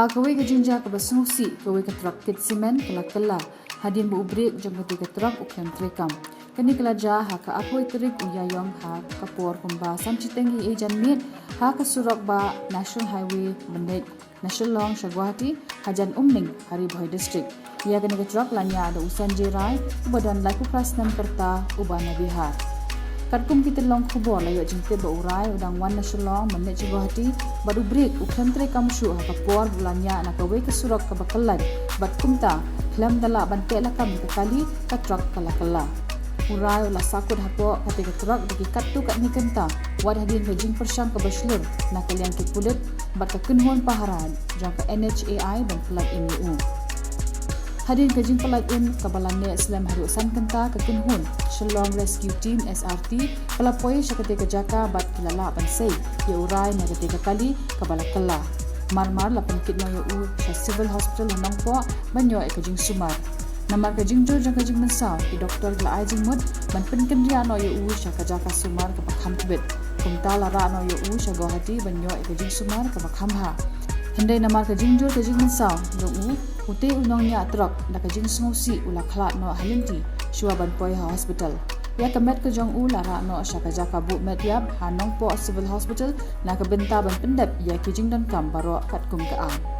kawai ke jinja ke basnusi kawai ke truk kit simen kala hadin bu ubrik jang ke truk ukem Treikam kani kelaja ka apoi terik uyayong kapor kumba samchitengi ejan mit ka surok ba National Highway Bandit National Long Shagwati hajan umning hari Bhoi district ia kani ke truk lanya ada usan jerai badan laku prasnan perta ubana bihar Katkum kita long kubor layo jengte ba urai udang wan National Long Bandit Shagwati badu break ukem Treikam shu kapor bulanya na kawai ke surok ka Khlad bat kumta Khlad dala bante lakam ke kali ka truk kala urai la sakut hapo ketika truk bagi katu kat ni kenta wad hadin ke jing persang ke baslur na kalian ke kulit bat ke kenhon paharan jang ke NHAI dan Khlad MU hadin ke jing Khlad in ke balane Islam hari usan kenta ke kenhon Shalom Rescue Team SRT pelapoi ketika jaka bat kilala bansai ya urai na ketika kali ke balakala marmar la penkit no yu civil hospital nongpo banyo ke jing sumar Namar ke jingjur jang ke jing mensau di doktor gla ajing mud ban penken dia no yu sya jaka sumar ke pakham tibet kumta lara no yu sya Guwahati banyo ke jing sumar ke pakham ha hendai namar ke jingjur ke jing mensau jong ute Nongniah truk da ke jing sngosi ula Khlad no halinti shua ban poi hospital ya kemet ke jong lara no sya jaka bu medyab hanong po civil hospital na ke benta ban pendep ya ke jing dan kam baro kat kum ke am